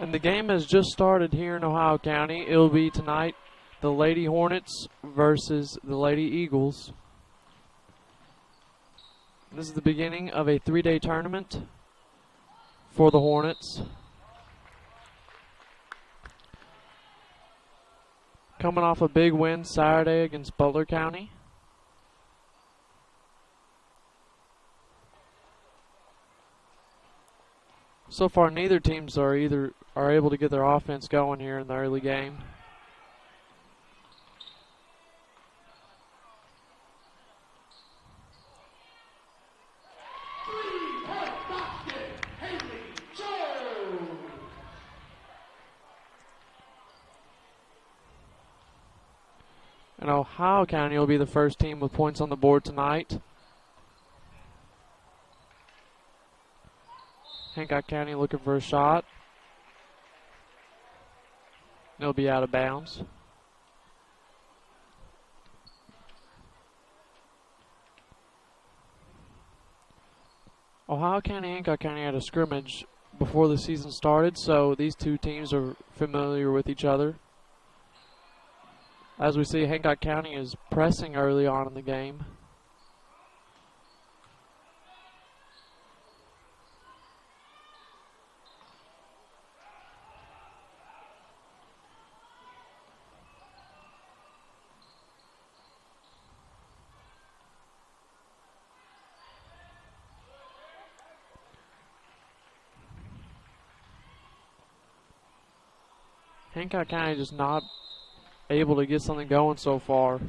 And the game has just started here in Ohio County. It'll be tonight the Lady Hornets versus the Lady Eagles. This is the beginning of a 3-day tournament for the Hornets. Coming off a big win Saturday against Butler County. So far, neither teams are able to get their offense going here in the early game. And Ohio County will be the first team with points on the board tonight. Hancock County looking for a shot. It'll be out of bounds. Ohio County and Hancock County had a scrimmage before the season started, so these two teams are familiar with each other. As we see, Hancock County is pressing early on in the game. Hancock County just not able to get something going so far.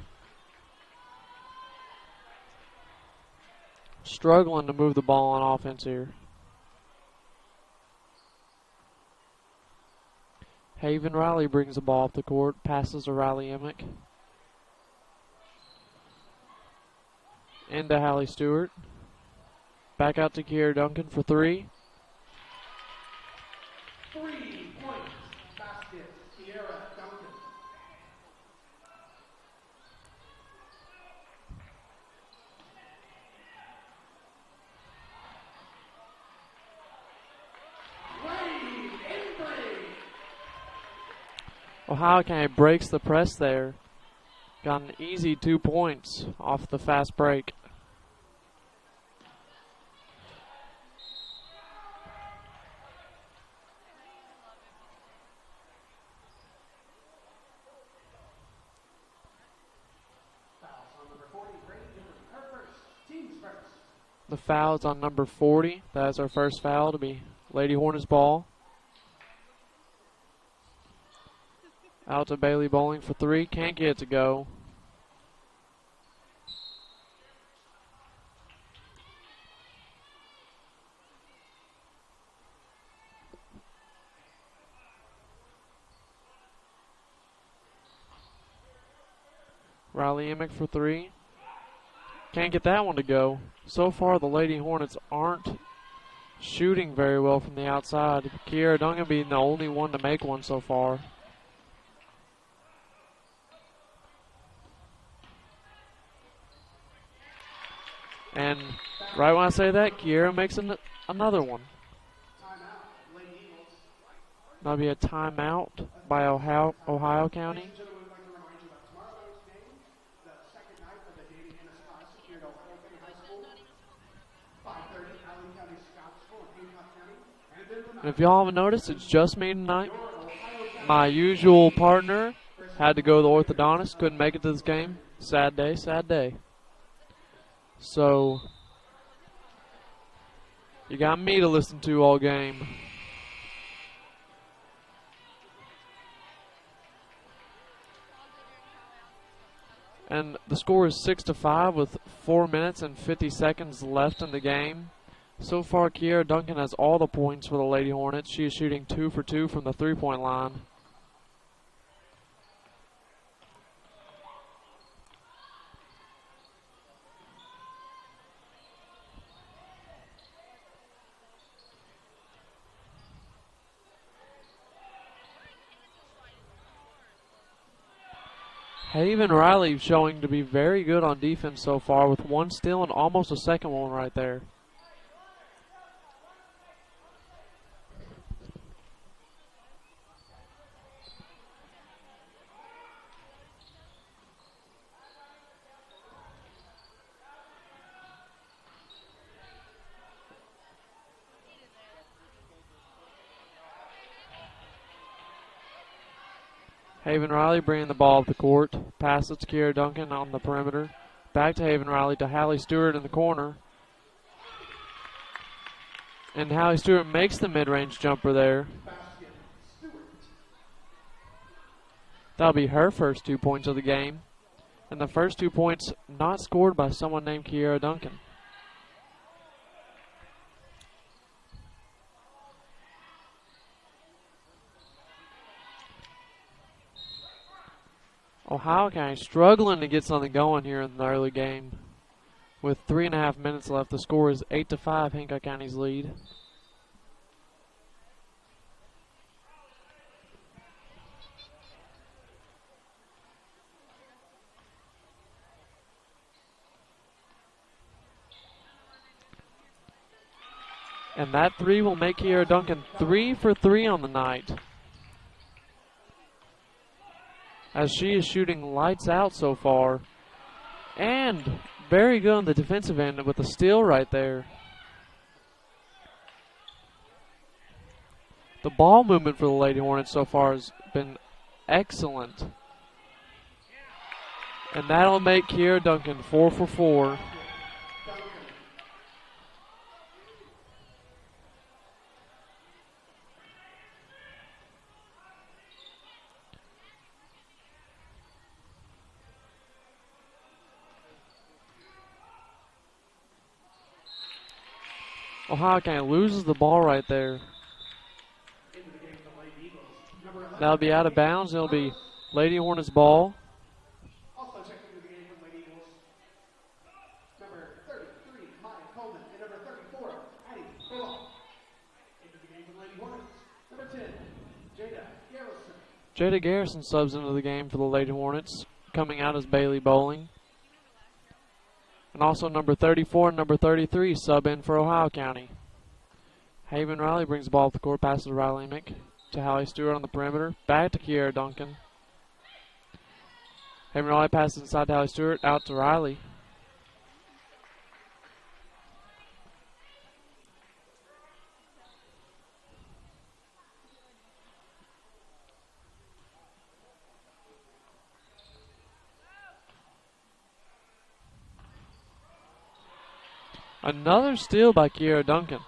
Struggling to move the ball on offense here. Haven Riley brings the ball up the court, passes to Riley Emick. Into Hallie Stewart. Back out to Kiera Duncan for three. 3 points, basket, Kiera Duncan. Ohio County breaks the press there. Got an easy 2 points off the fast break. The foul is on number 40. That is our first foul to be Lady Hornets ball. Out to Bailey Bowling for three. Can't get it to go. Riley Emick for three. Can't get that one to go. So far, the Lady Hornets aren't shooting very well from the outside. Kiera Duncan being the only one to make one so far. And right when I say that, Kiera makes another one. That'll be a timeout by Ohio County. And if y'all haven't noticed, it's just me tonight. My usual partner had to go to the orthodontist, couldn't make it to this game. Sad day, sad day. So, you got me to listen to all game. And the score is 6-5 with 4 minutes and 50 seconds left in the game. So far, Kiera Duncan has all the points for the Lady Hornets. She is shooting 2 for 2 from the three-point line. Haven Riley showing to be very good on defense so far with one steal and almost a second one right there. Haven Riley bringing the ball up the court. Pass it to Kiera Duncan on the perimeter. Back to Haven Riley to Hallie Stewart in the corner. And Hallie Stewart makes the mid-range jumper there. That'll be her first 2 points of the game. And the first 2 points not scored by someone named Kiera Duncan. Ohio County struggling to get something going here in the early game. With 3.5 minutes left, the score is 8-5, Hancock County's lead. And that three will make Kiera Duncan 3 for 3 on the night, as she is shooting lights out so far. And very good on the defensive end with a steal right there. The ball movement for the Lady Hornets so far has been excellent. And that'll make Kiera Duncan 4 for 4. Ohio County loses the ball right there. That'll be out of bounds. It'll be Lady Hornets ball. Also checking into the game from Lady Eagles, number 33, Maya Coleman, and number 34, Addie Bullock. Into the game from Lady Hornets, number 10, Jada Garrison. Jada Garrison subs into the game for the Lady Hornets, coming out as Bailey Bowling. And also number 34 and number 33 sub in for Ohio County. Haven Riley brings the ball up the court, passes to Riley Emick, to Hallie Stewart on the perimeter, back to Kiera Duncan. Haven Riley passes inside to Hallie Stewart, out to Riley. Another steal by Kiera Duncan.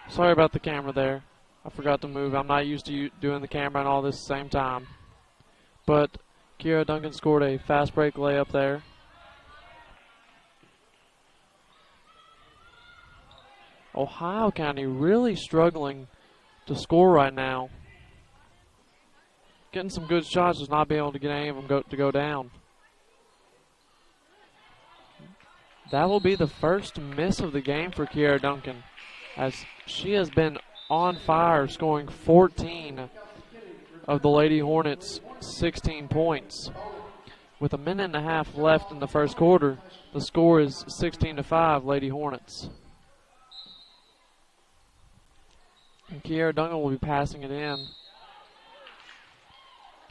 Sorry about the camera there. I forgot to move. I'm not used to doing the camera and all this at the same time. But Kiera Duncan scored a fast break layup there. Ohio County really struggling to score right now. Getting some good shots, just not being able to get any of them to go down. That will be the first miss of the game for Kiera Duncan, as she has been on fire, scoring 14 of the Lady Hornets' 16 points. With a minute and a half left in the first quarter, the score is 16-5, Lady Hornets. And Kiera Duncan will be passing it in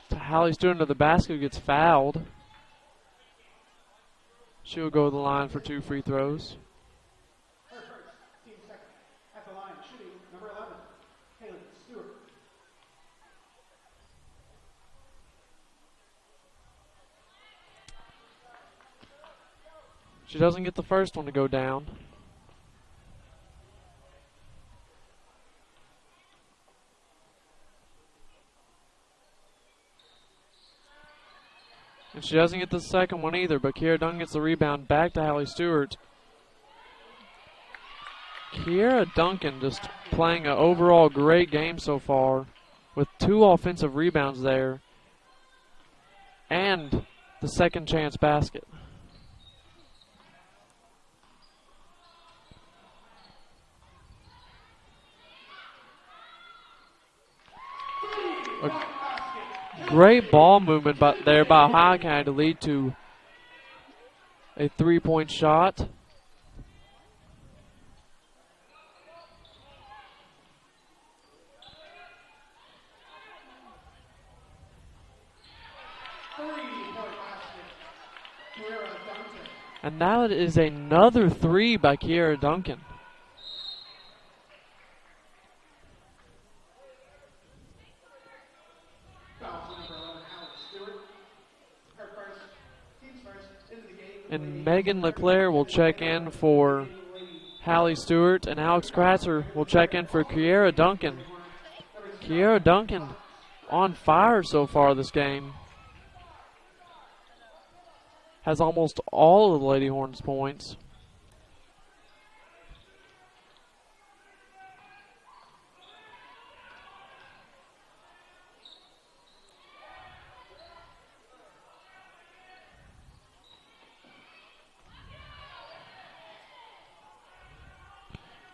to Hallie Stewart to the basket, who gets fouled. She'll go to the line for 2 free throws. Team second at the line, shooting number 11, Haley Stewart. She doesn't get the first one to go down. And she doesn't get the second one either, but Kiera Duncan gets the rebound back to Hallie Stewart. Kiera Duncan just playing an overall great game so far, with 2 offensive rebounds there and the second chance basket. A great ball movement there by Ohio County to lead to a 3-point shot. And now it is another three by Kiera Duncan. And Megan LeClaire will check in for Hallie Stewart, and Alex Kratzer will check in for Kiera Duncan. Kiera Duncan on fire so far this game. Has almost all of the Lady Hornets points.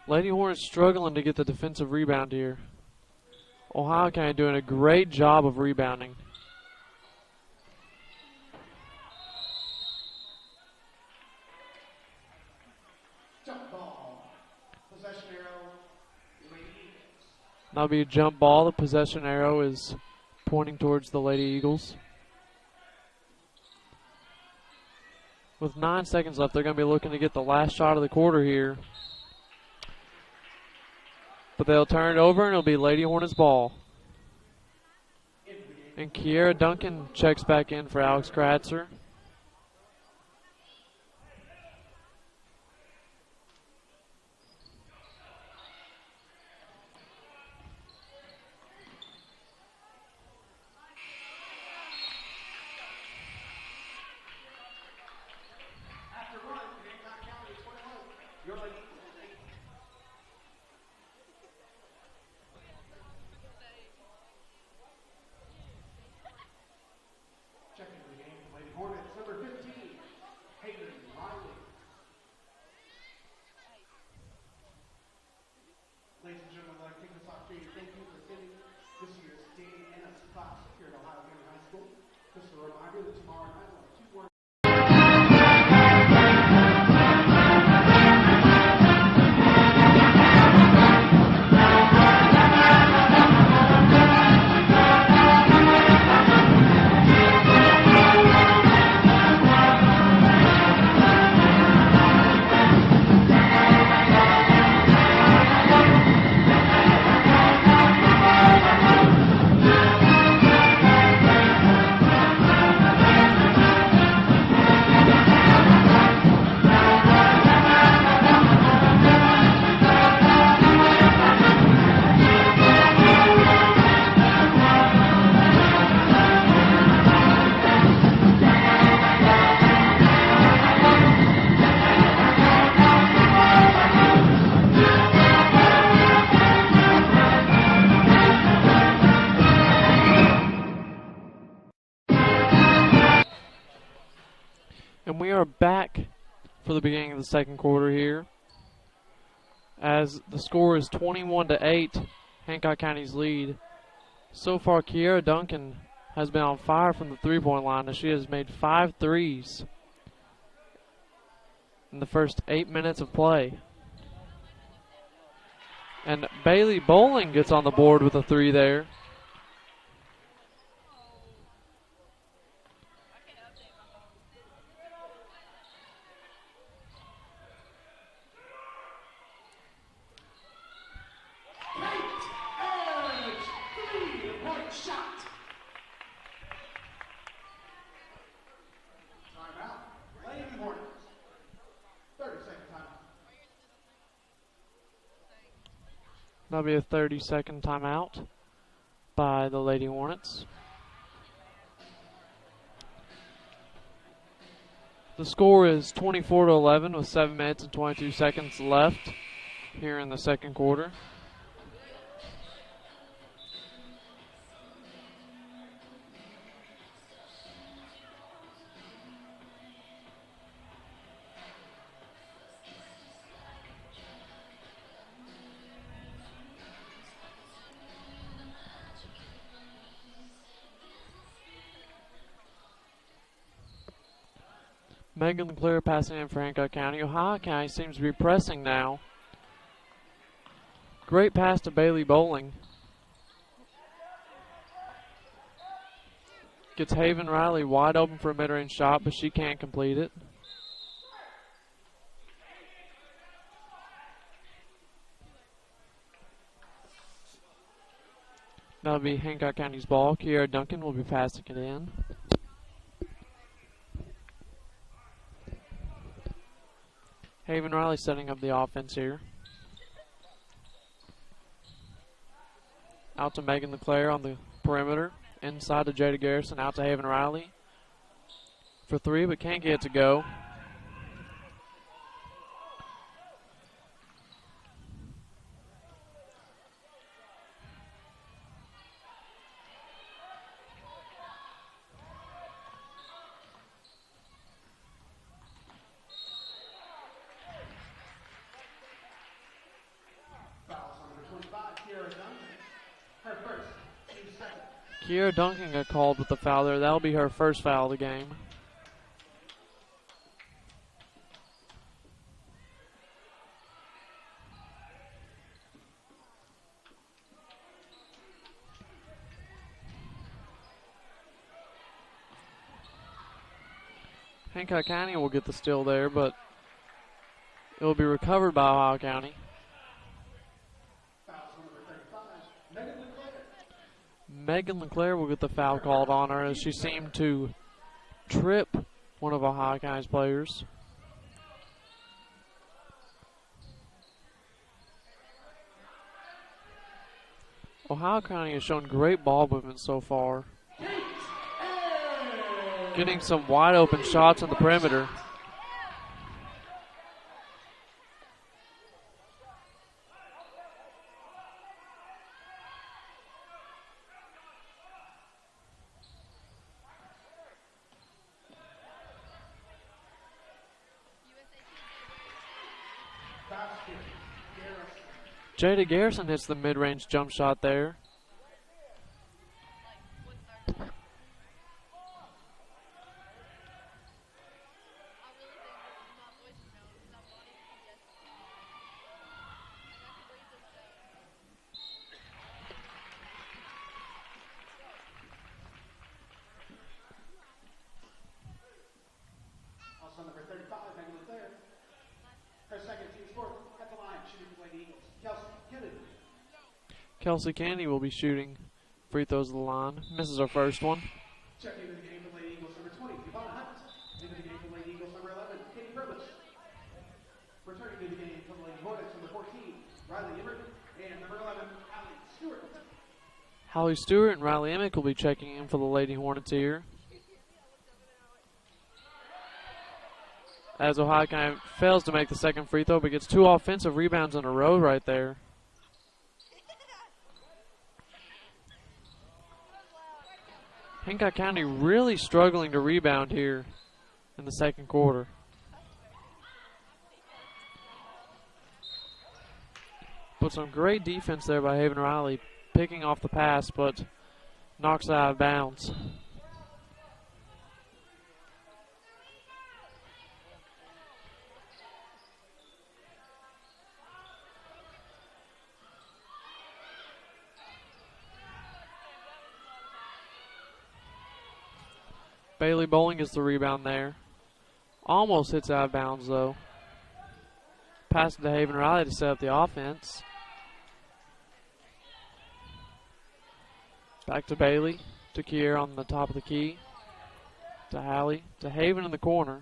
Lady Hornets struggling to get the defensive rebound here. Ohio County doing a great job of rebounding. Jump ball. Possession arrow. Lady Eagles. That'll be a jump ball. The possession arrow is pointing towards the Lady Eagles. With 9 seconds left, they're going to be looking to get the last shot of the quarter here. But they'll turn it over, and it'll be Lady Hornets ball. And Kiera Duncan checks back in for Alex Kratzer. Ladies and gentlemen, I'd like to take this opportunity to thank you for attending this year's Danny Ennis Classic here at Ohio County High School. Just a reminder that tomorrow night we'll have two more. And we are back for the beginning of the second quarter here, as the score is 21-8, Hancock County's lead. So far, Kiera Duncan has been on fire from the three-point line, as she has made 5 threes in the first 8 minutes of play. And Bailey Bowling gets on the board with a 3 there. That'll be a 30-second timeout by the Lady Hornets. The score is 24-11 with 7 minutes and 22 seconds left here in the second quarter. Megan LeClaire passing in for Hancock County. Ohio County seems to be pressing now. Great pass to Bailey Bowling. Gets Haven Riley wide open for a mid-range shot, but she can't complete it. That'll be Hancock County's ball. Kiera Duncan will be passing it in. Haven Riley setting up the offense here. Out to Megan LeClaire on the perimeter. Inside to Jada Garrison. Out to Haven Riley for three, but can't get it to go. Kiera Duncan got called with the foul there. That'll be her first foul of the game. Hancock County will get the steal there, but it will be recovered by Ohio County. Megan LeClaire will get the foul called on her as she seemed to trip one of Ohio County's players. Ohio County has shown great ball movement so far, getting some wide open shots on the perimeter. Jada Garrison hits the mid-range jump shot there. Also number 35, Megan LeClaire. Her second team score at the line, shooting for Lady Eagles. Kelsey Kennedy will be shooting free throws at the line. Misses her first one. Checking into the game for Lady Eagles, number 20, Yvonne Hunt. Into the game for Lady Eagles, number 11, Katie Burlish. Returning to the game from Lady Hornets, number 14, Riley Emmert. And number 11, Allie Stewart. Holly Stewart and Riley Emmett will be checking in for the Lady Hornets here. As Ohio County fails to make the second free throw, but gets two offensive rebounds in a row right there. Hancock County really struggling to rebound here in the second quarter. But some great defense there by Haven Riley, picking off the pass, but knocks it out of bounds. Bailey Bowling gets the rebound there. Almost hits out of bounds, though. Pass it to Haven Riley to set up the offense. Back to Bailey. To Kier on the top of the key. To Hallie. To Haven in the corner.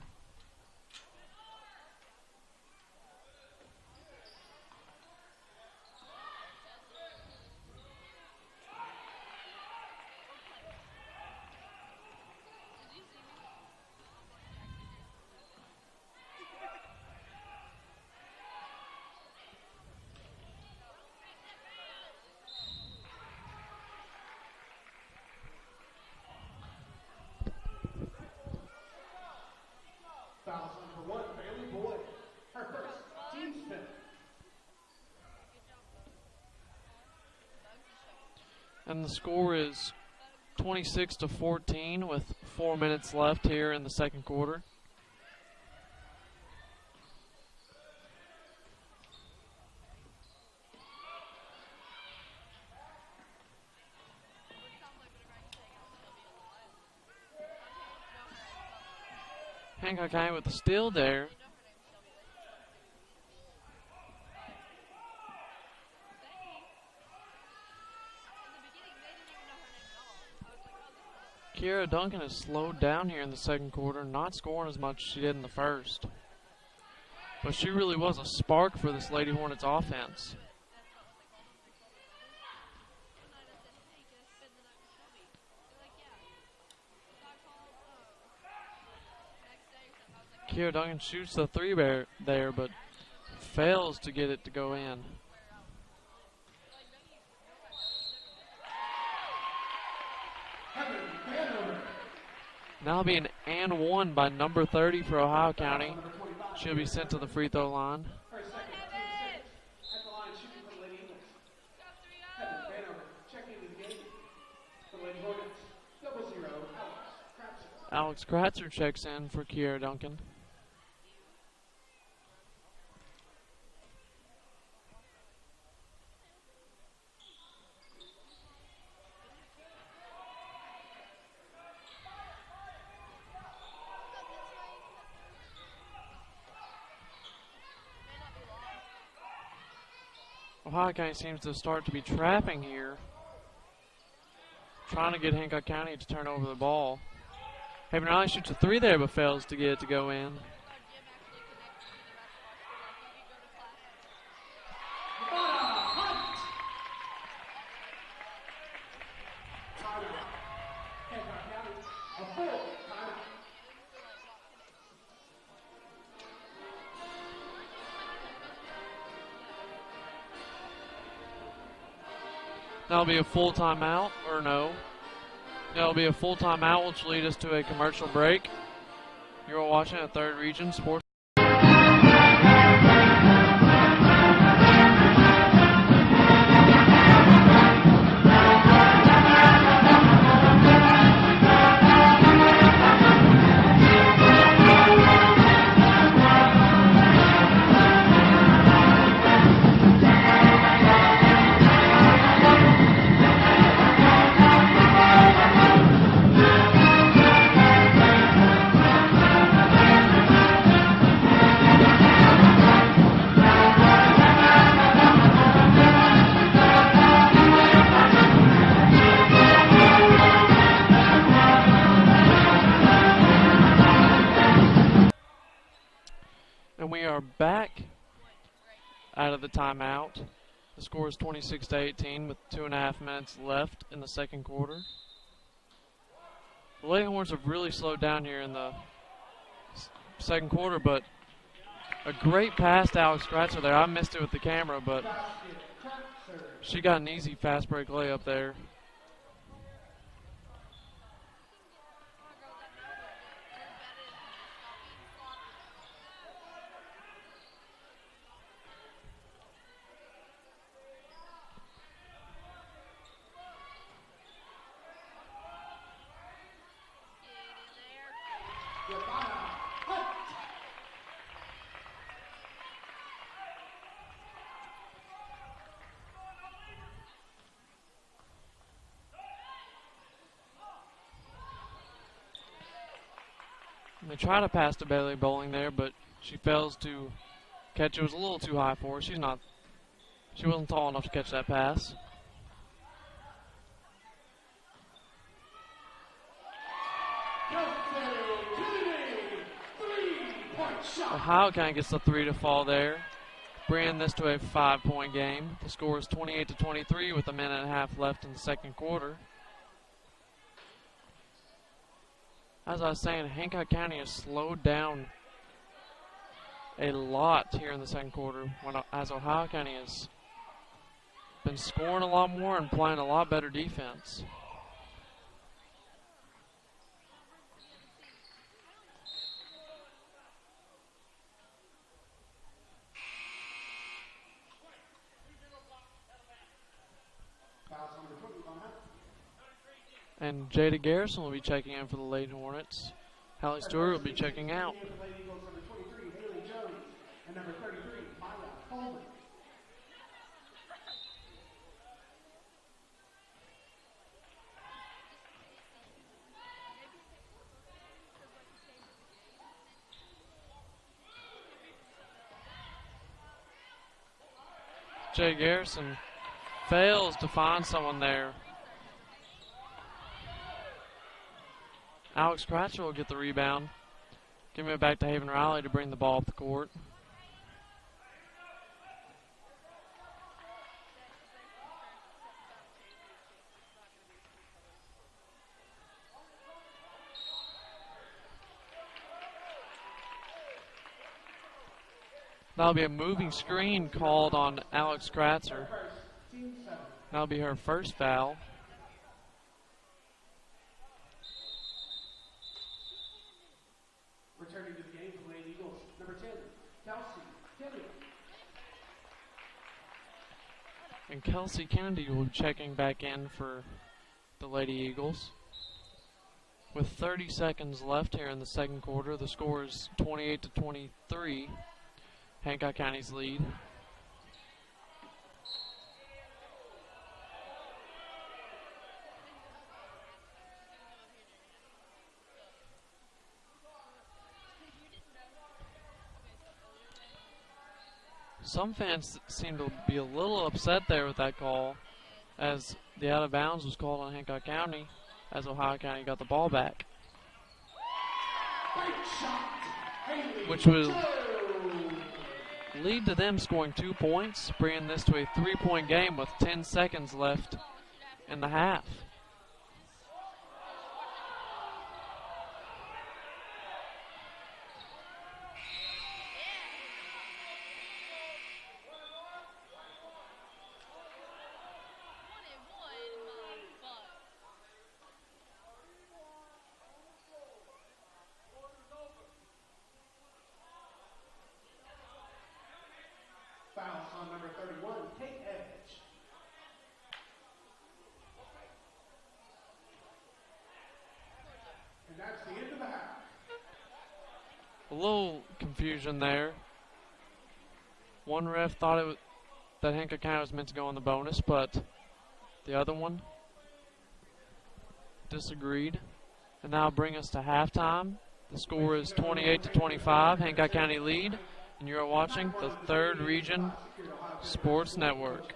Fouls number 1, Bailey Boyd. Her first, team spin. And the score is 26-14 with 4 minutes left here in the second quarter. Hancock County with the steal there. Kiera Duncan has slowed down here in the second quarter, not scoring as much as she did in the first. But she really was a spark for this Lady Hornets offense. Kiera Duncan shoots the three there, but fails to get it to go in. Now be an and one by number 30 for Ohio County. She'll be sent to the free throw line. Alex Kratzer checks in for Kiera Duncan. Ohio County seems to start to be trapping here, trying to get Hancock County to turn over the ball. Haven Riley shoots a three there, but fails to get it to go in. That'll be a full timeout, or no. That'll be a full timeout, which will lead us to a commercial break. You're watching at Third Region Sports. And we are back out of the timeout. The score is 26-18 with 2.5 minutes left in the second quarter. The Lady Hornets have really slowed down here in the second quarter, but a great pass to Alex Kratzer there. I missed it with the camera, but she got an easy fast break layup there. They try to pass to Bailey Bowling there, but she fails to catch. It was a little too high for her. She wasn't tall enough to catch that pass. Ohio County gets the three to fall there, bringing this to a 5-point game. The score is 28-23 with a minute and a half left in the second quarter. As I was saying, Hancock County has slowed down a lot here in the second quarter, as Ohio County has been scoring a lot more and playing a lot better defense. And Jada Garrison will be checking in for the Lady Hornets. Hallie Stewart will be checking out. Jay Garrison fails to find someone there. Alex Cratcher will get the rebound. Giving it back to Haven Riley to bring the ball up the court. That'll be a moving screen called on Alex Kratzer. That'll be her first foul. Returning to the game for Lady Eagles, number 10, Kelsey Kennedy. And Kelsey Kennedy will be checking back in for the Lady Eagles. With 30 seconds left here in the second quarter, the score is 28-23. Hancock County's lead. Some fans seem to be a little upset there with that call, as the out of bounds was called on Hancock County, as Ohio County got the ball back, which will lead to them scoring 2 points, bringing this to a 3-point game with 10 seconds left in the half. Fouls on number 31, Kate Edge. And that's the end of the half. A little confusion there. One ref thought that Hancock County was meant to go on the bonus, but the other one disagreed. And now bring us to halftime. The score is 28-25, Hancock County lead. And you're watching the Third Region Sports Network.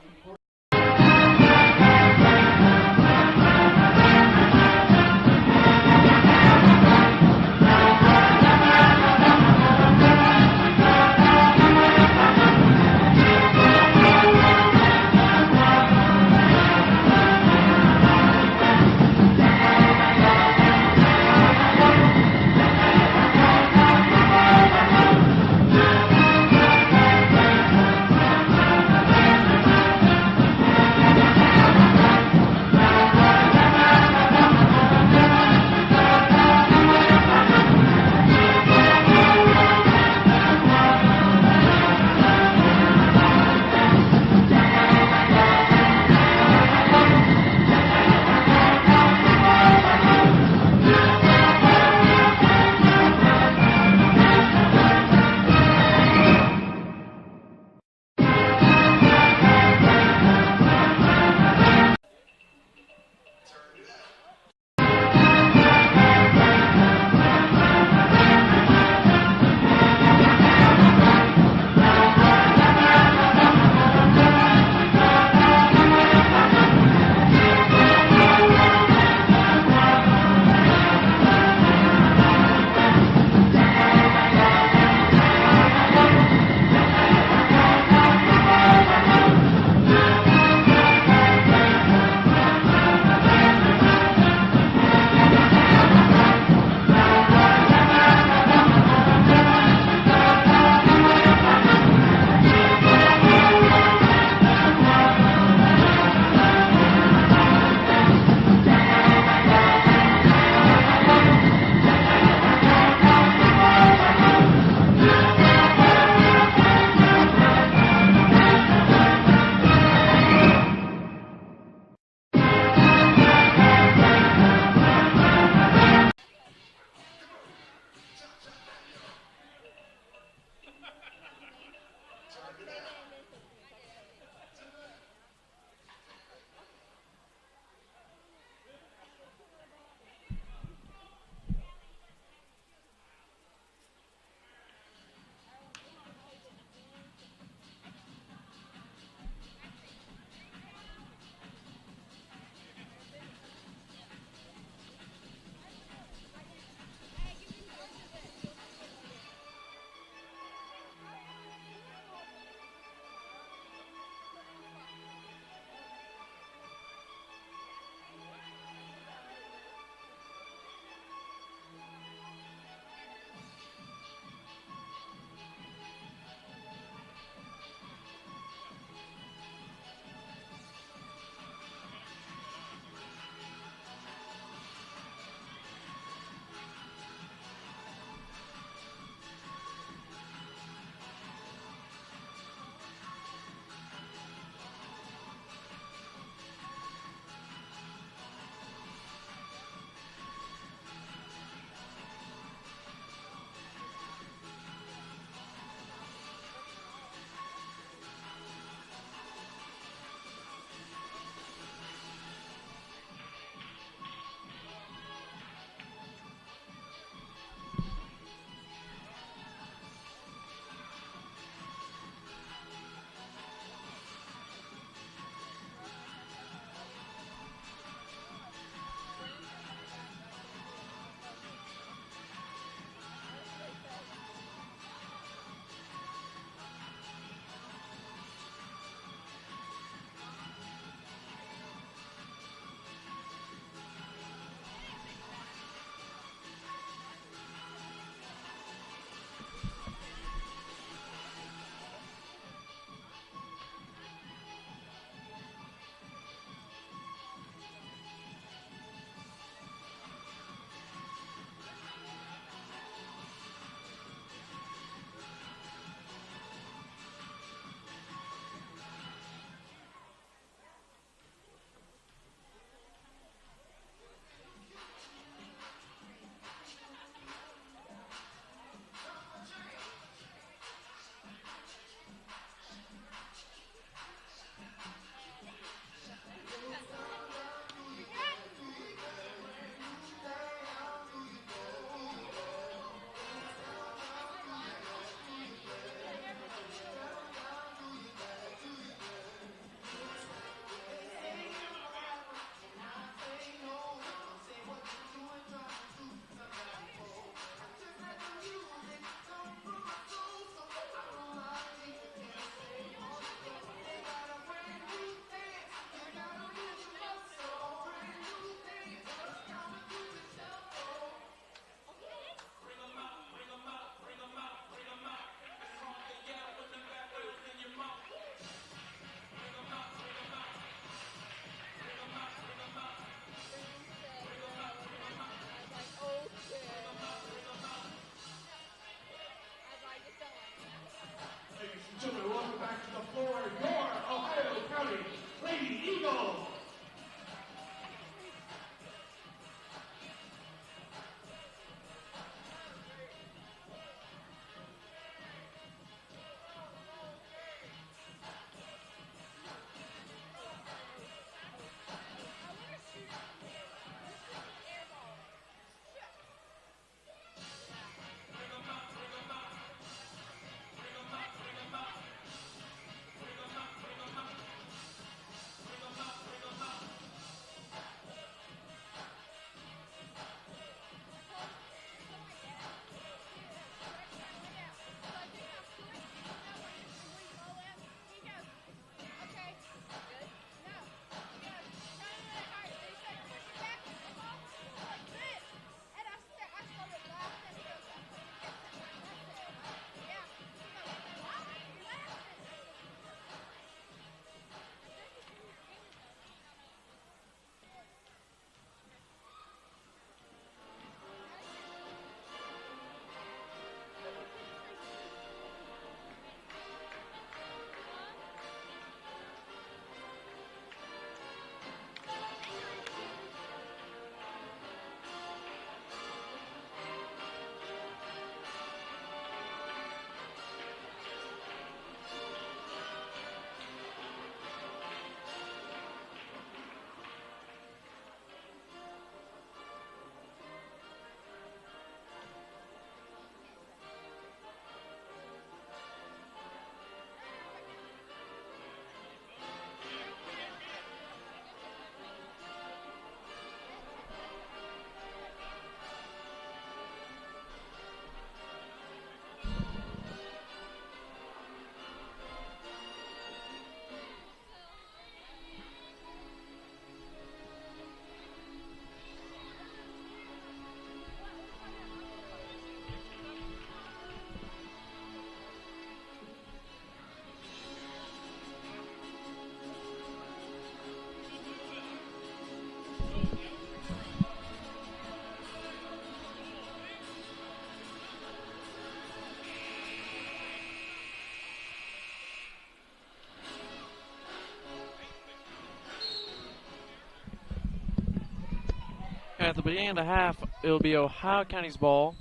at the beginning of the half, it'll be Ohio County's ball.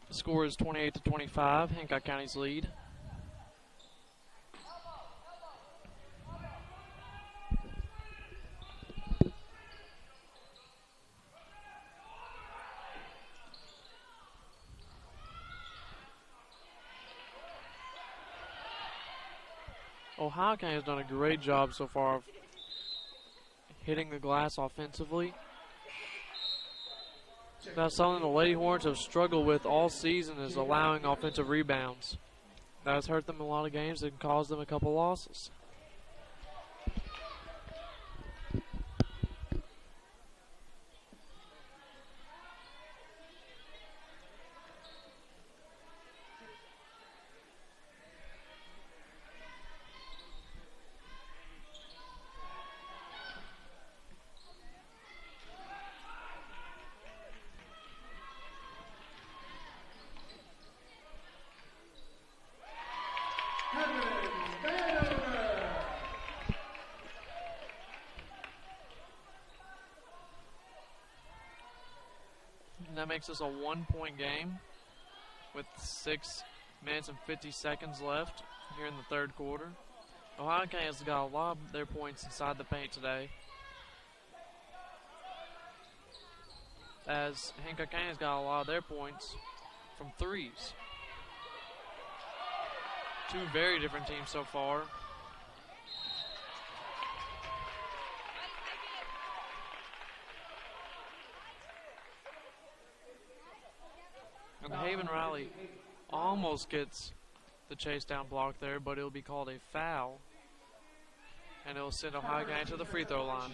The score is 28-25, Hancock County's lead. Ohio County has done a great job so far of hitting the glass offensively. That's something the Lady Hornets have struggled with all season, is allowing offensive rebounds. That has hurt them in a lot of games and caused them a couple losses. And that makes us a 1-point game with 6 minutes and 50 seconds left here in the third quarter. Ohio County has got a lot of their points inside the paint today, as Hancock County has got a lot of their points from threes. Two very different teams so far. And Haven Riley almost gets the chase down block there, but it'll be called a foul. And it'll send Ohio County to the free throw line.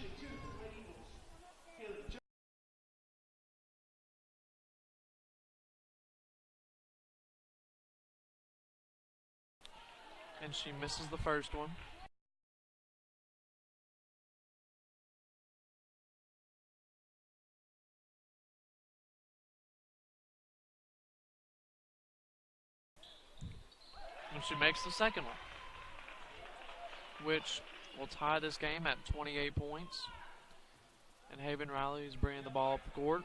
And she misses the first one. And she makes the second one, which will tie this game at 28 points. And Haven Riley is bringing the ball up the court.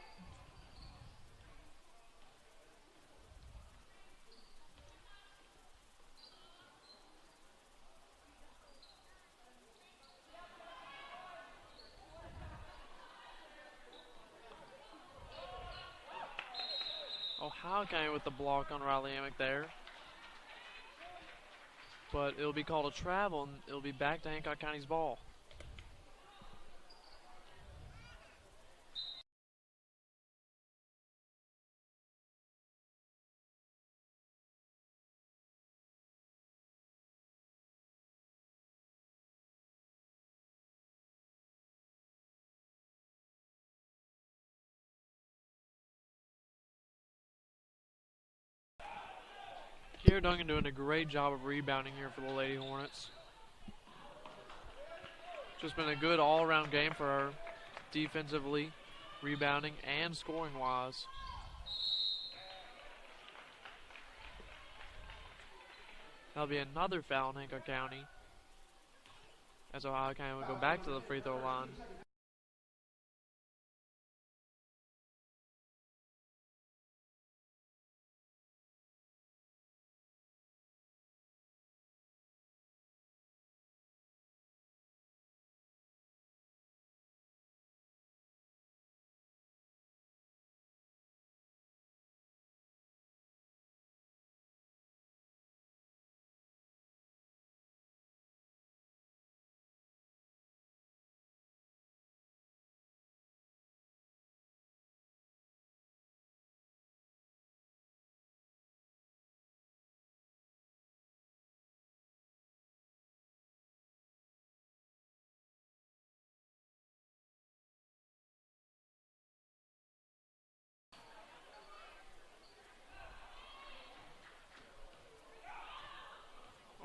Ohio County with the block on Riley Amick there. But it'll be called a travel, and it'll be back to Hancock County's ball. Kiera Duncan doing a great job of rebounding here for the Lady Hornets. Just been a good all-around game for her, defensively, rebounding, and scoring-wise. That'll be another foul in Hancock County, as Ohio County will go back to the free throw line.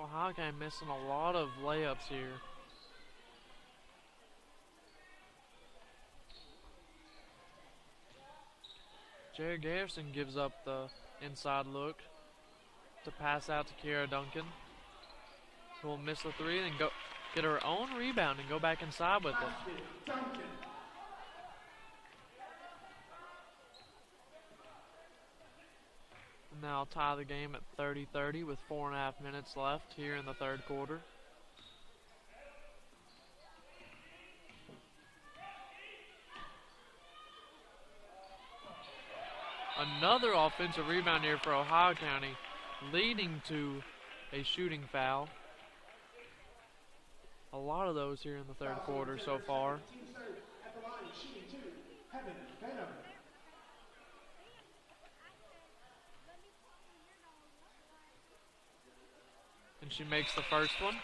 Ohio County missing a lot of layups here. Jared Garrison gives up the inside look to pass out to Kiera Duncan, who will miss the three and go get her own rebound and go back inside with it. Now tie the game at 30-30 with 4.5 minutes left here in the third quarter. Another offensive rebound here for Ohio County, leading to a shooting foul. A lot of those here in the third quarter so far. And she makes the first one.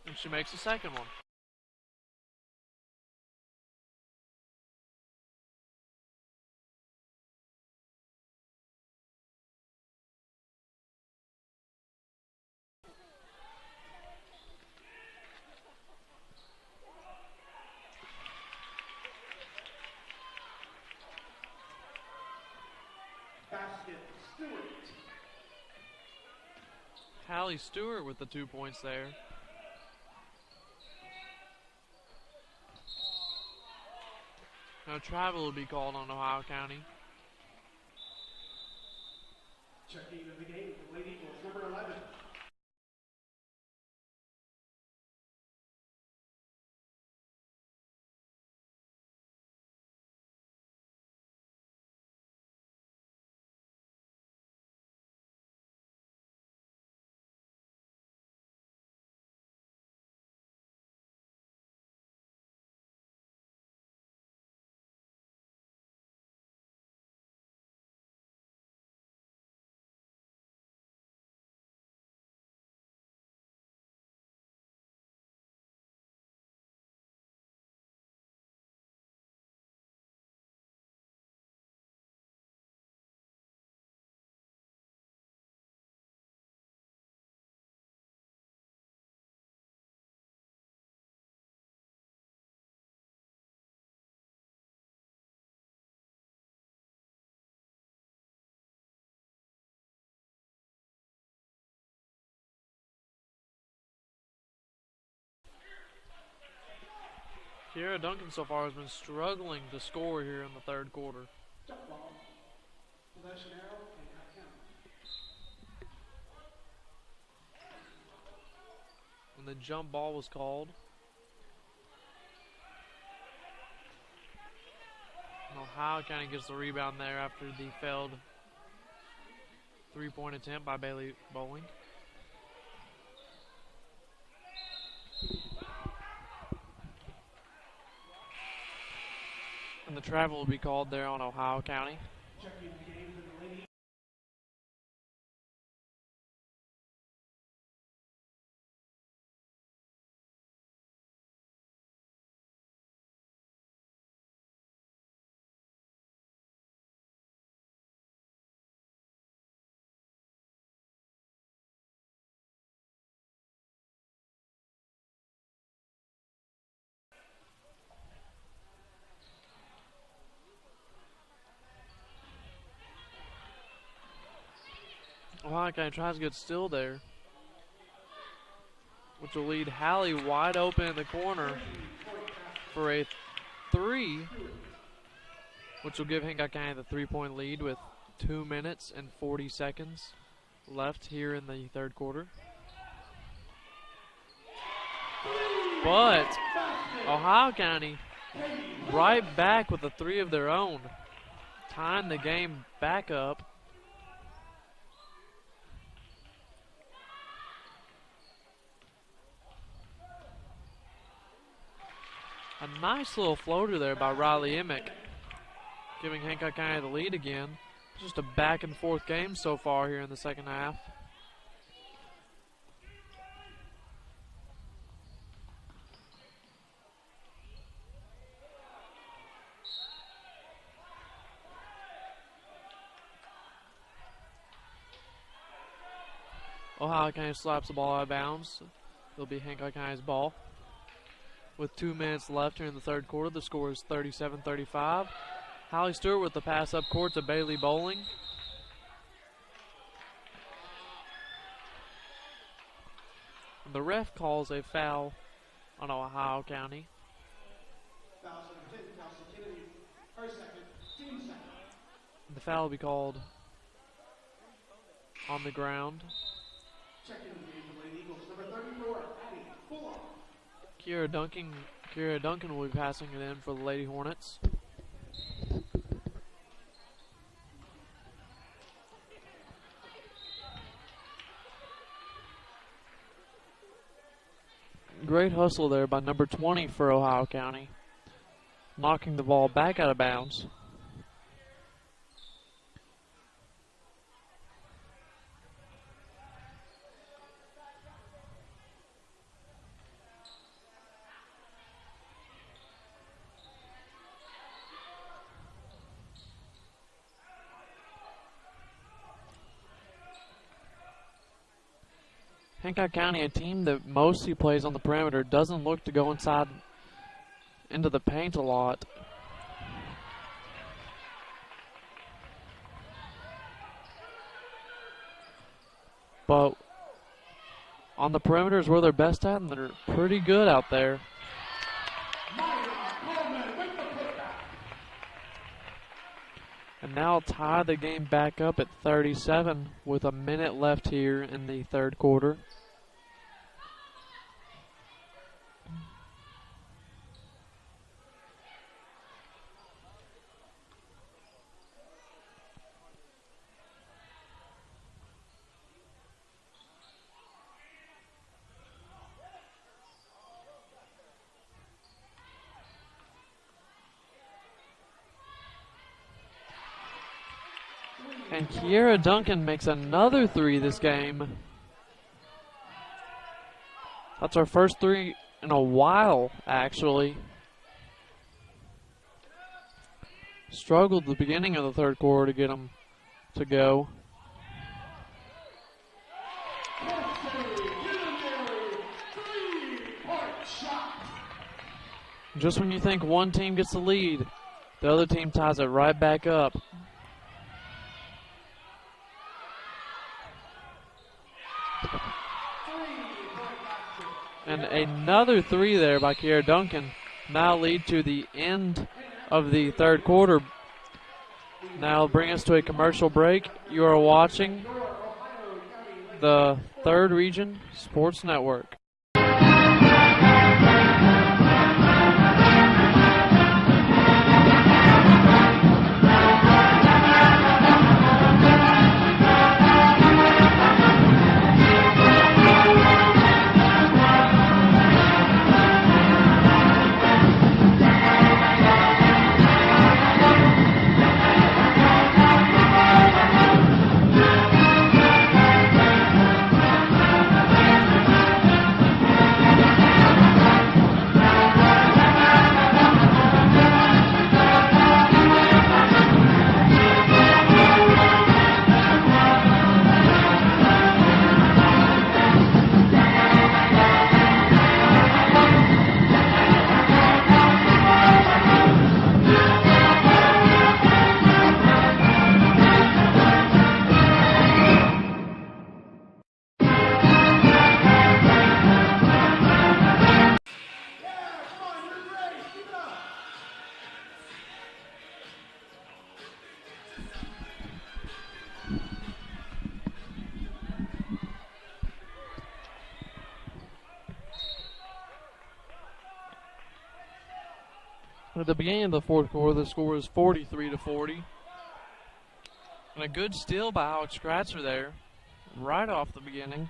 And she makes the second one. Hallie Stewart with the 2 points there. Now travel will be called on Ohio County. Checking into the game, the Lady Eagles, number 11. Kiera Duncan so far has been struggling to score here in the third quarter. Jump ball. Possession arrow, Hancock County. And the jump ball was called. And Ohio County gets the rebound there after the failed three-point attempt by Bailey Bowling. And the travel will be called there on Ohio County. Checking the game for the Lady. Ohio County tries to get still there, which will lead Hallie wide open in the corner for a three, which will give Hancock County the 3-point lead with 2 minutes and 40 seconds left here in the third quarter. But Ohio County right back with a three of their own, tying the game back up. A nice little floater there by Riley Emick, giving Hancock County the lead again. Just a back and forth game so far here in the second half. Ohio County slaps the ball out of bounds. It'll be Hancock County's ball. With 2 minutes left here in the third quarter, the score is 37-35. Hallie Stewart with the pass up court to Bailey Bowling. The ref calls a foul on Ohio County. Foul number 10, Kelsey Kennedy. Her second, team second. The foul will be called on the ground. Checking the game for Lady Eagles. Number 34, Addie Fuller. Kira Duncan will be passing it in for the Lady Hornets. Great hustle there by number 20 for Ohio County, knocking the ball back out of bounds. Hancock County, a team that mostly plays on the perimeter, doesn't look to go inside into the paint a lot. But on the perimeter is where they're best at, and they're pretty good out there. And now tie the game back up at 37 with a minute left here in the third quarter. And Kiera Duncan makes another three this game. That's our first three in a while, actually. Struggled at the beginning of the third quarter to get them to go. Just when you think one team gets the lead, the other team ties it right back up. And another three there by Kiera Duncan now lead to the end of the third quarter. Now bring us to a commercial break. You are watching the Third Region Sports Network. At the beginning of the fourth quarter, the score was 43-40. And a good steal by Alex Scratzer there, right off the beginning.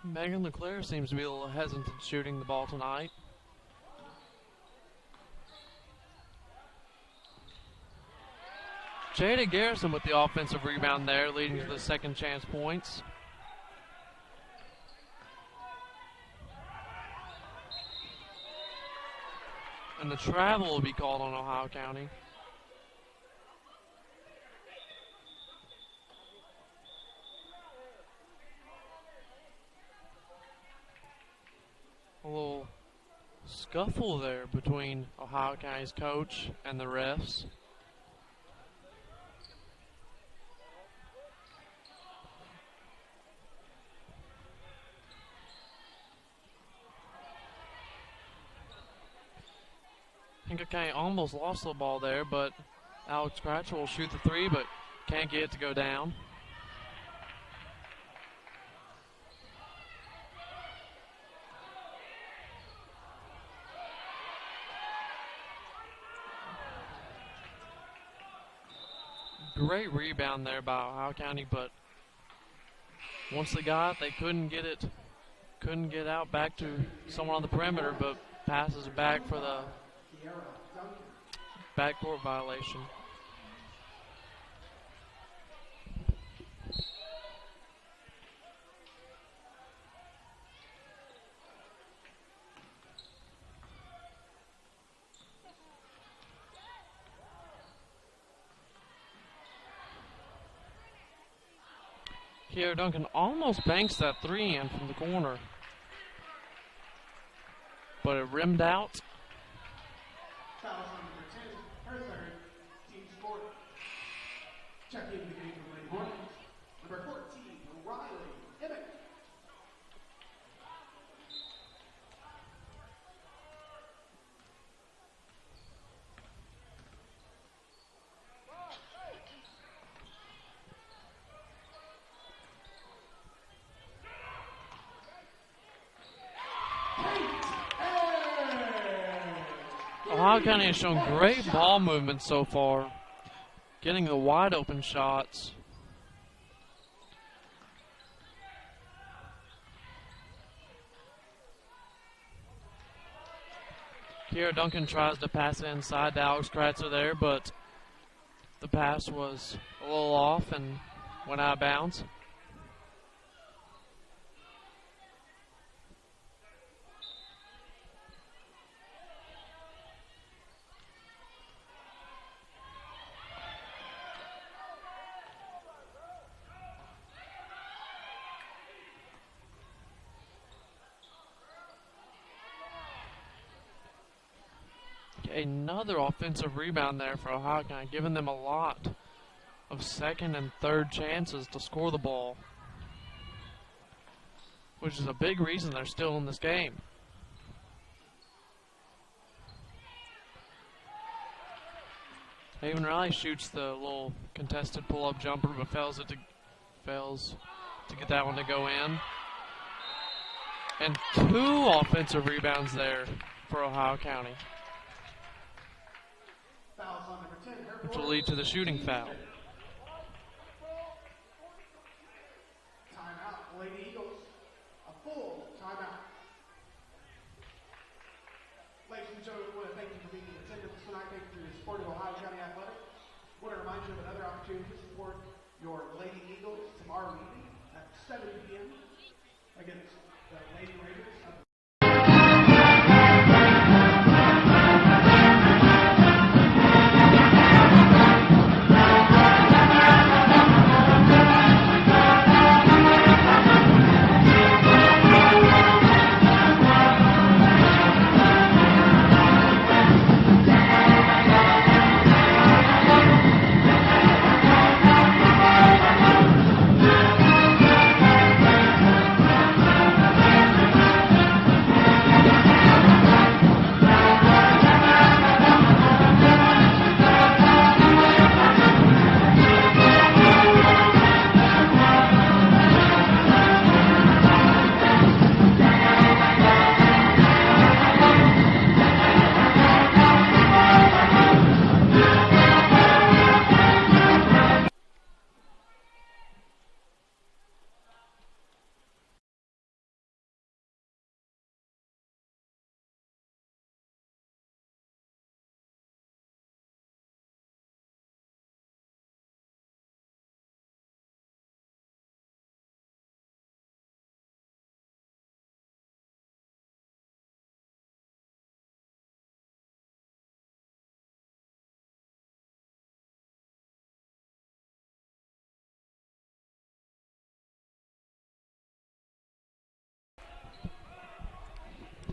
Megan LeClaire seems to be a little hesitant shooting the ball tonight. Jada Garrison with the offensive rebound there, leading to the second chance points. And the travel will be called on Ohio County. A little scuffle there between Ohio County's coach and the refs. Hingham County almost lost the ball there, but Alex Cratchit will shoot the three, but can't get it to go down. Great rebound there by Ohio County, but once they got it, they couldn't get out back to someone on the perimeter, but passes back for the backcourt violation. Kiera Duncan almost banks that three in from the corner, but it rimmed out. Foul on number 10, her third, team scored. Check into the game for Lady Hornets. Number 14, Riley Emmett. Ohio County has shown great ball movement so far, getting the wide open shots. Kiera Duncan tries to pass it inside to Alex Kratzer there, but the pass was a little off and went out of bounds. Another offensive rebound there for Ohio County, giving them a lot of second and third chances to score the ball, which is a big reason they're still in this game. Haven Riley shoots the little contested pull-up jumper, but fails to get that one to go in. And two offensive rebounds there for Ohio County, which will lead to the shooting foul. Timeout, Lady Eagles. A full timeout. Ladies and gentlemen, we want to thank you for being in attendance tonight. Thank you for your support of Ohio County Athletics. We want to remind you of another opportunity to support your Lady Eagles tomorrow evening at 7 p.m. against the Lady Raiders of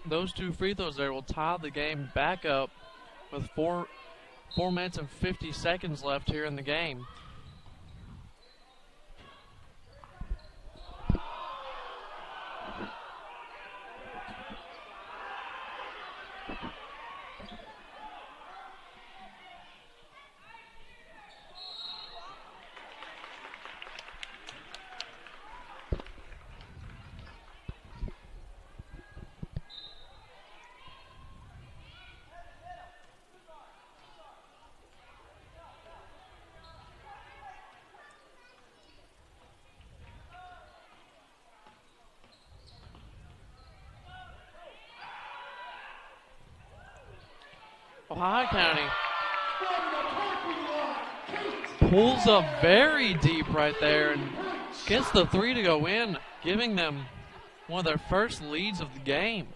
Those 2 free throws there will tie the game back up with 4 minutes and 50 seconds left here in the game. Ohio County pulls up very deep right there and gets the 3 to go in, giving them one of their first leads of the game.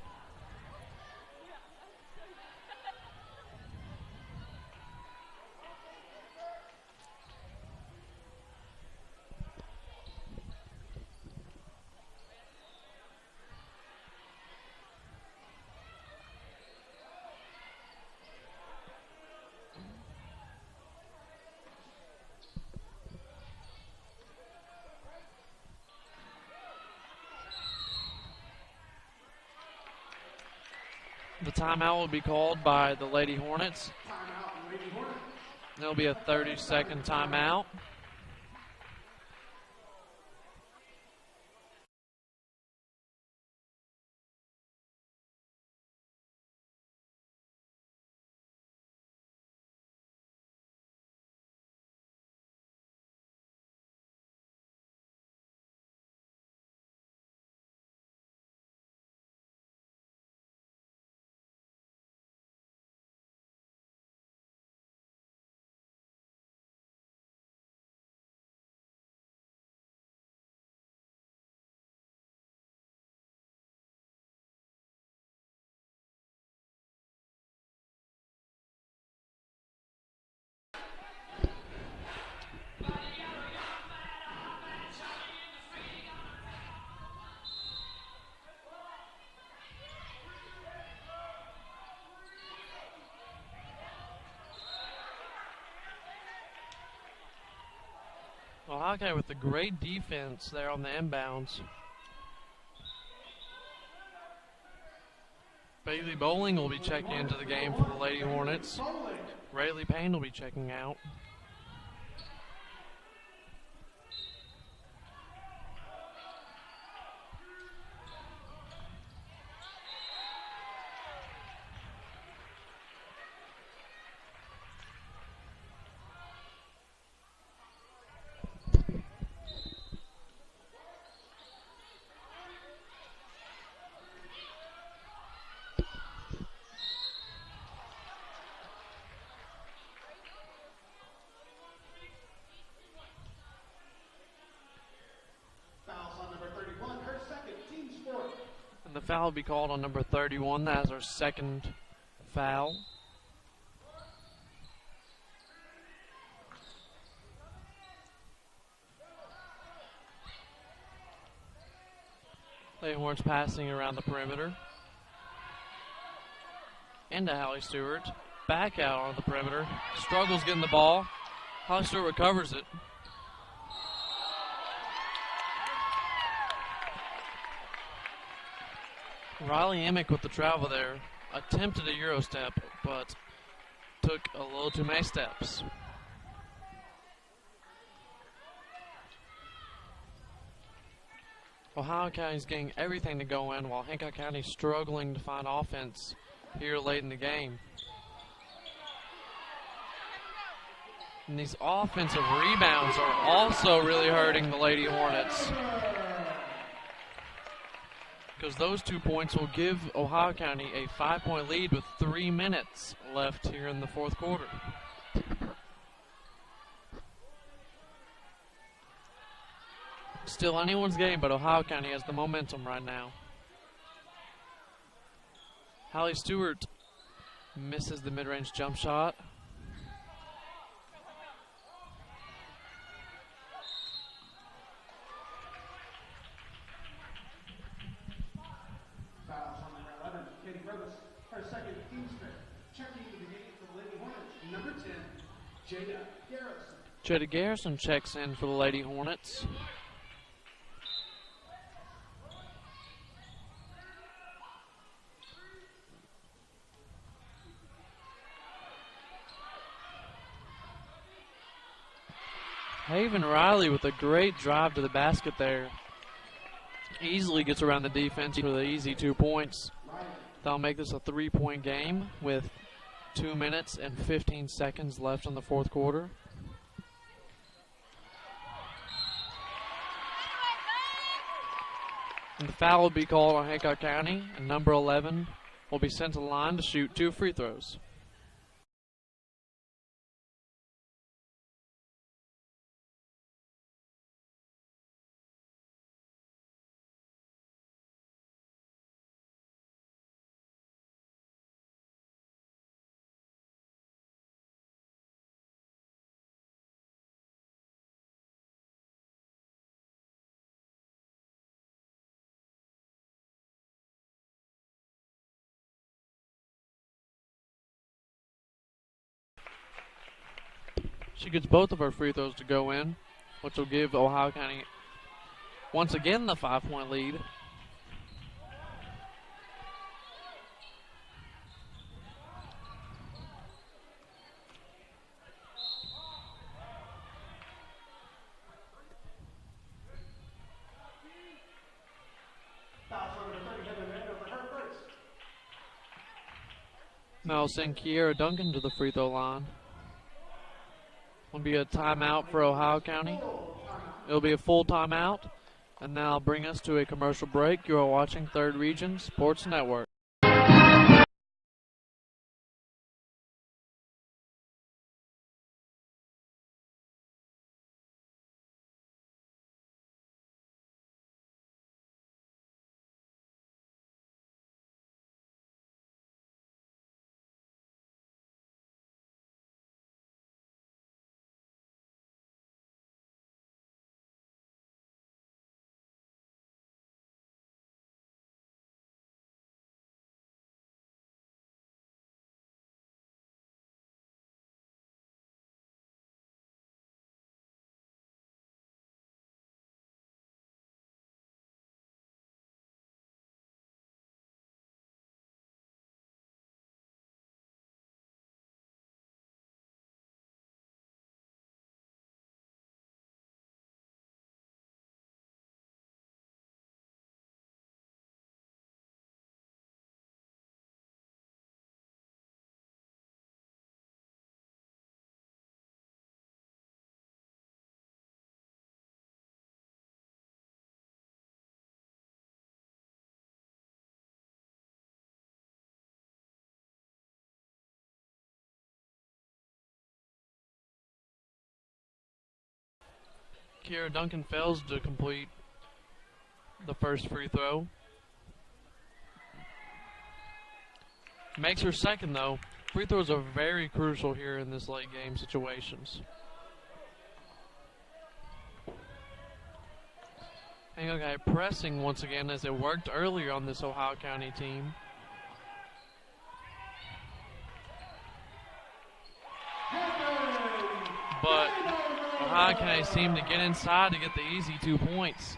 The timeout will be called by the Lady Hornets. There'll be a 30-second timeout. Ohio County with a great defense there on the inbounds. Bailey Bowling will be checking into the game for the Lady Hornets. Rayleigh Payne will be checking out. The foul will be called on number 31. That is our second foul. Lady Hornets passing around the perimeter. Into Hallie Stewart. Back out on the perimeter. Struggles getting the ball. Hallie Stewart recovers it. Riley Emick with the travel there. Attempted a Euro step, but took a little too many steps. Ohio County's getting everything to go in while Hancock County's struggling to find offense here late in the game. And these offensive rebounds are also really hurting the Lady Hornets, because those 2 points will give Ohio County a 5-point lead with 3 minutes left here in the fourth quarter. Still anyone's game, but Ohio County has the momentum right now. Hallie Stewart misses the mid-range jump shot. Jada Garrison checks in for the Lady Hornets. Haven Riley with a great drive to the basket there. Easily gets around the defense for the easy 2 points. That'll make this a 3-point game with 2 minutes and 15 seconds left in the fourth quarter. And the foul will be called on Hancock County, and number 11 will be sent to the line to shoot 2 free throws. She gets both of her free throws to go in, which will give Ohio County once again the 5-point lead. Now I'll send Kiera Duncan to the free throw line. Will be a timeout for Ohio County. It'll be a full timeout, and now bring us to a commercial break. You are watching 3rd Region Sports Network. Kiera Duncan fails to complete the first free throw. Makes her second, though. Free throws are very crucial here in this late game situations. Hancock pressing once again as it worked earlier on this Ohio County team. But Ohio County seemed to get inside to get the easy 2 points.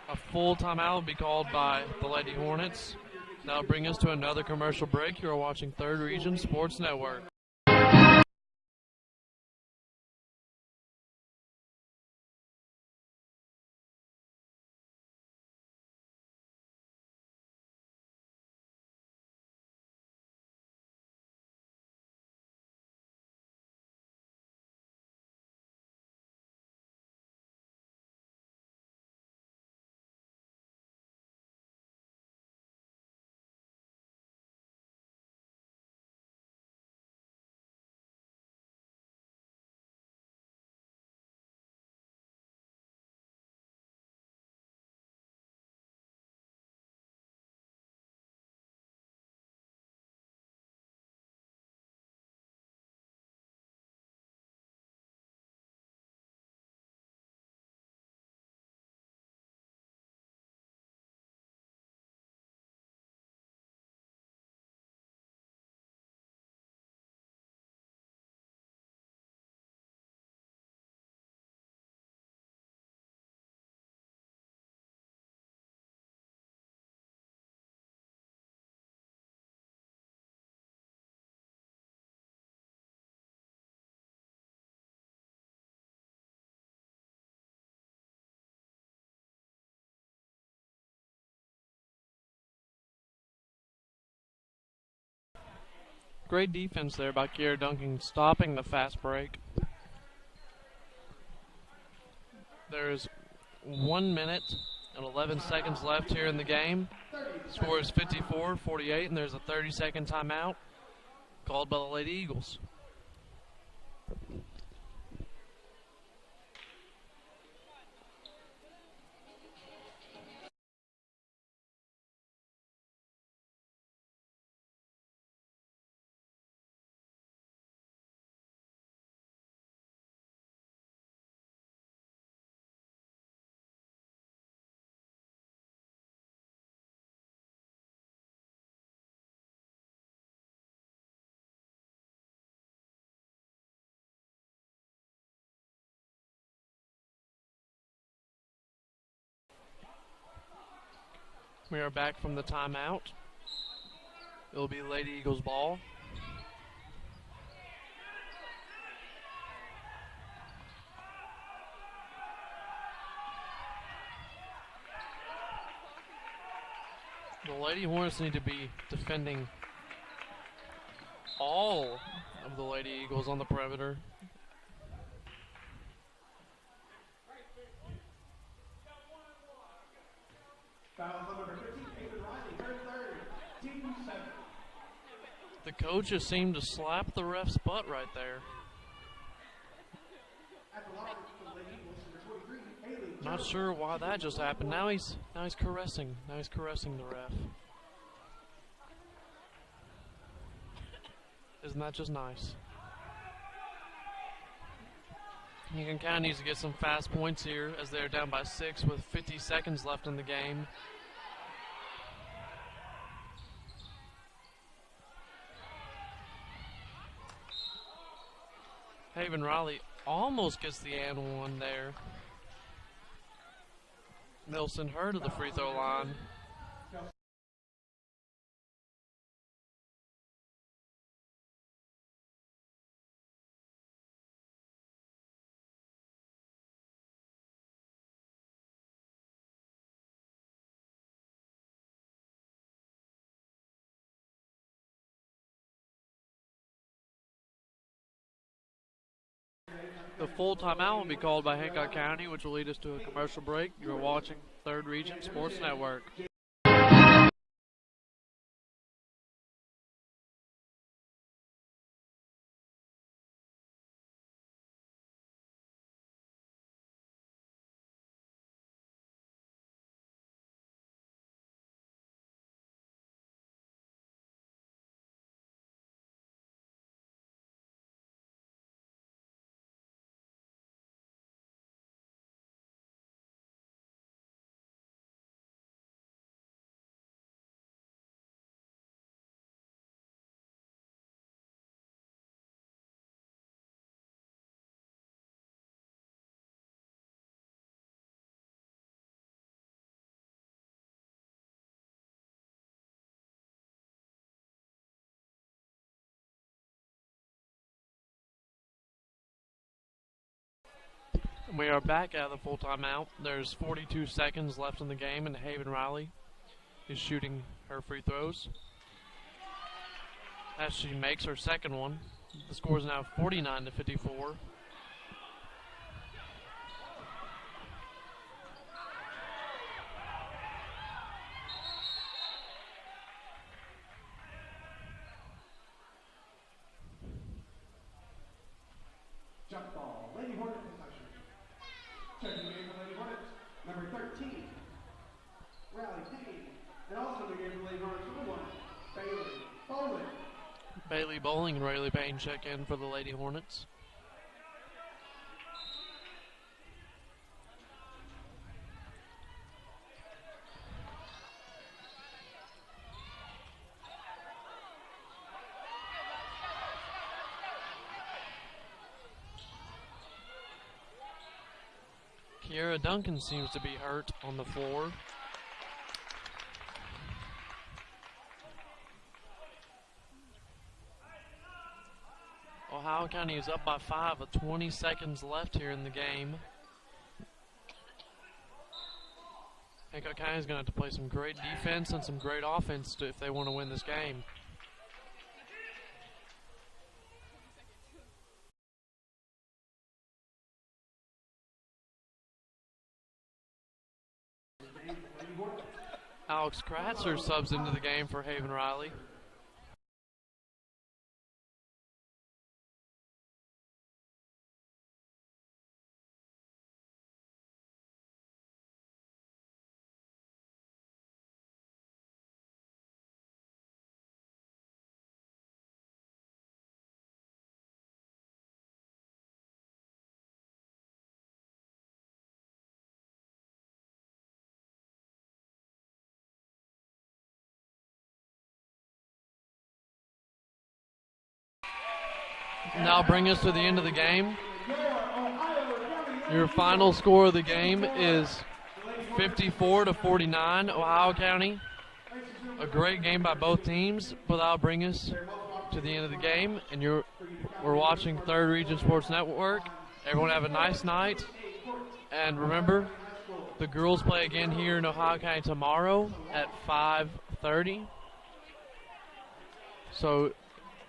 A full timeout will be called by the Lady Hornets. That'll bring us to another commercial break. You are watching 3rd Region Sports Network. Great defense there by Kiera Duncan, stopping the fast break. There's 1 minute and 11 seconds left here in the game. Score is 54-48, and there's a 30-second timeout called by the Lady Eagles. We are back from the timeout. It'll be Lady Eagles ball. The Lady Hornets need to be defending all of the Lady Eagles on the perimeter. The coaches seem to slap the ref's butt right there. Not sure why that just happened. Now he's caressing. Now he's caressing the ref. Isn't that just nice? Lincoln County needs to get some fast points here as they're down by 6 with 50 seconds left in the game. Haven Riley almost gets the and one there. They'll send her to the free throw line. The full timeout will be called by Hancock County, which will lead us to a commercial break. You're watching 3rd Region Sports Network. We are back out of the full timeout. There's 42 seconds left in the game, and Haven Riley is shooting her free throws. As she makes her second one, the score is now 49-54. Jump ball, Lady Hornets possession. Checking the game for Lady Hornets, number 13, Riley Payne. And also the game for Lady Hornets, number 1, Bailey Bowling. Bailey Bowling and Riley Payne check in for the Lady Hornets. Kiera Duncan seems to be hurt on the floor. Ohio County is up by 5 with 20 seconds left here in the game. Hancock County is going to have to play some great defense and some great offense if they want to win this game. Alex Kratzer subs into the game for Haven Riley. Now bring us to the end of the game. Your final score of the game is 54-49, Ohio County. A great game by both teams, but that'll bring us to the end of the game. And we're watching 3rd Region Sports Network. Everyone have a nice night. And remember, the girls play again here in Ohio County tomorrow at 5:30. So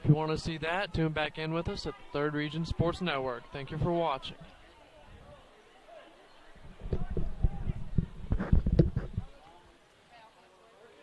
if you want to see that, tune back in with us at 3rd Region Sports Network. Thank you for watching.